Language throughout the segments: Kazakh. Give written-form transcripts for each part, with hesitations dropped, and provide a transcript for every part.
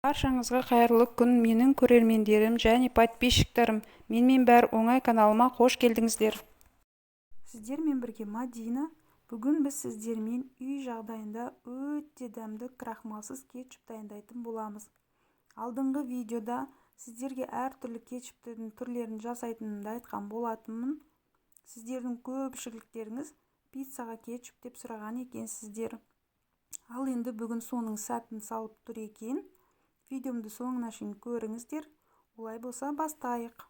Баршаңызға қайырлы күн, менің көрермендерім және подписчиктерім. Менімен бәрі оңай каналыма қош келдіңіздер. Сіздермен бірге Мадина. Бүгін біз сіздермен үй жағдайында өте дәмді крахмалсыз кетчуп дайындайтын боламыз. Алдыңғы видеода сіздерге әртүрлі кетчуптың түрлерін жасайтынымды айтқан болатынмын. Сіздердің көпшіліктеріңіз пиццаға кетчуп деп сұраған екенсіздер. Ал енді бүгін соның сәтін салып тұр екен. Видеомды соңына шейін көріңіздер. Олай болса бастайық.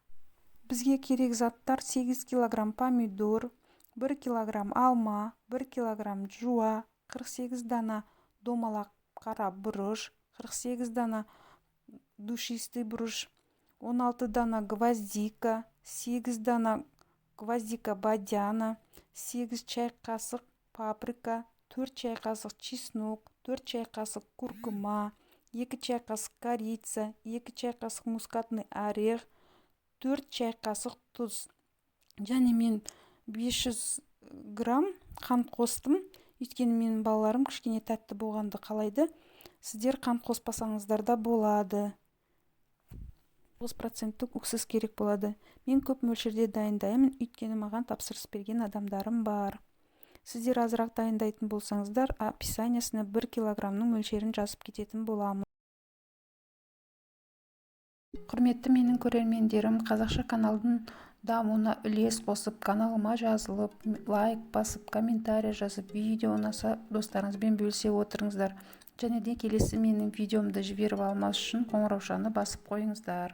Бізге керек заттар 8 кг помидор, 1 кг алма, 1 кг жуа, 48 дана домалақ қара бұрыш, 48 дана душистый бұрыш, 16 дана гвоздика, 8 дана гвоздика бадяна, 8 чай қасық паприка, 4 чай қасық чеснок, 4 чай қасық куркума, 2 чай қасық корица, 2 чай қасық мускатный орех, 4 чай қасық тұз. Және мен 500 грамм қант қостым. Өйткені менің балаларым кішкене тәтті болғанды қалайды. Сіздер қант қоспасаңыздар да болады. 9% үксіз керек болады. Мен көп мөлшерде дайындаймын, өйткені маған тапсырыс берген адамдарым бар. Сіздер азырақ дайындайтын болсаңыздар, описаниясына 1 килограмның мөлшерін жазып кететін боламын. Құрметті менің көрермендерім, қазақша каналдың дамуына үлес қосып, каналыма жазылып, лайк басып, комментарий жазып, видео ұнаса достарыңызбен бөлісе отырыңыздар. Және де келесі менің видеомды жіберіп алмас үшін қоңыраушаны басып қойыңыздар.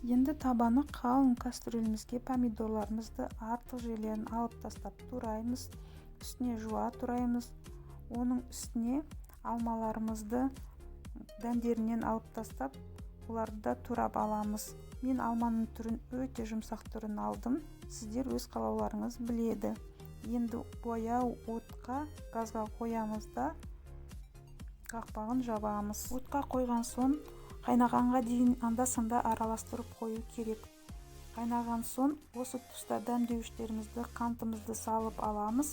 Енді табаны қалың кастрюлемізге помидорларымызды артық жерлерін алып тастап тураймыз. Үстіне жуа тураймыз. Оның үстіне алмаларымызды дәндерінен алып тастап, оларды да турап аламыз. Мен алманың түрін өте жұмсақ түрін алдым. Сіздер өз қалауларыңыз біледі. Енді баяу отқа газға қоямыз да қақпағын жабамыз. Отқа қойған соң қайнағанға дейін анда-санда араластырып қою керек. Қайнаған соң осы тұста дәмдеуіштерімізді, қантымызды салып аламыз.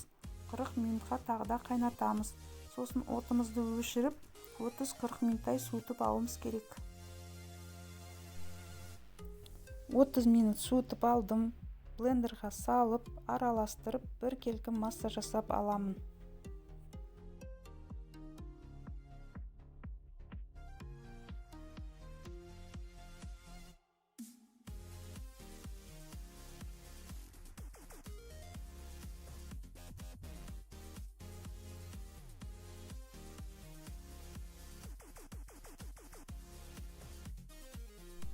40 минутқа тағы да қайнатамыз. Сосын отымызды өшіріп, 30-40 минуттай суытып алуымыз керек. 30 минут суытып алдым. Блендерға салып, араластырып, бір келкі масса жасап аламын.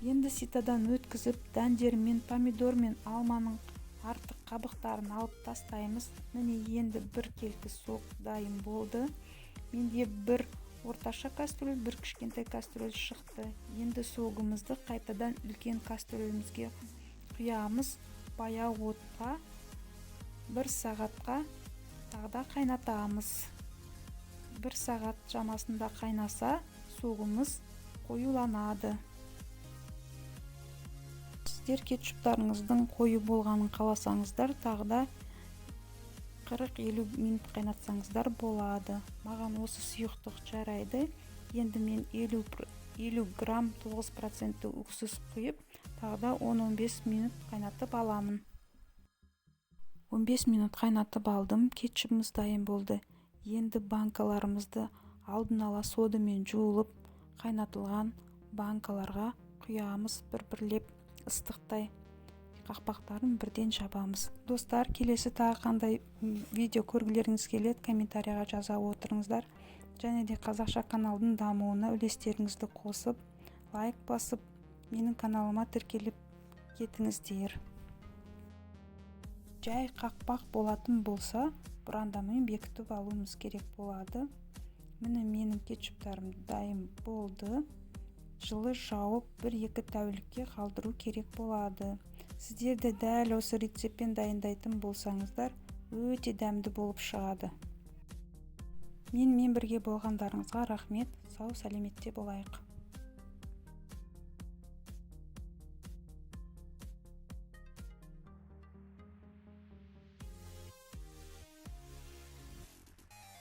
Енді ситадан өткізіп, дәндермен, помидор мен алманың артық қабықтарын алып тастаймыз. Міне енді бір келкі сок дайын болды. Менде бір орташа кастрюль, бір кішкентай кастрюль шықты. Енді согымызды қайтадан үлкен кастрюлемізге құямыз. Баяу отқа 1 сағатқа тағы да қайнатамыз. 1 сағат шамасында қайнаса, согымыз қоюланады. Сіздер кетчуптарыңыздың қою болғанын қаласаңыздар, тағы да 40-50 минут қайнатсаңыздар болады. Маған осы сұйықтық жарайды. Енді мен 50 грамм 9% үксіз құйып, тағы да 10-15 минут қайнатып аламын. 15 минут қайнатып алдым. Кетчупымыз дайын болды. Енді банкаларымызды алдын ала содамен жуылып, қайнатылған банкаларға құямыз. Бір-бірлеп ыстықтай қақпақтарын бірден жабамыз. Достар, келесі тағы қандай видео көргілеріңіз келеді, комментарияға жаза отырыңыздар. Және де қазақша каналдың дамуына үлестеріңізді қосып, лайк басып, менің каналыма тіркеліп кетіңіздер. Жай қақпақ болатын болса, бұрандамен бекітіп алуымыз керек болады. Міне менің кетчуптарым дайын болды. Жылы жауып 1-2 тәулікке қалдыру керек болады. Сіздер де дәл осы рецептпен дайындайтын болсаңыздар, өте дәмді болып шығады. менімен бірге болғандарыңызға рахмет. Сау сәлеметте болайық.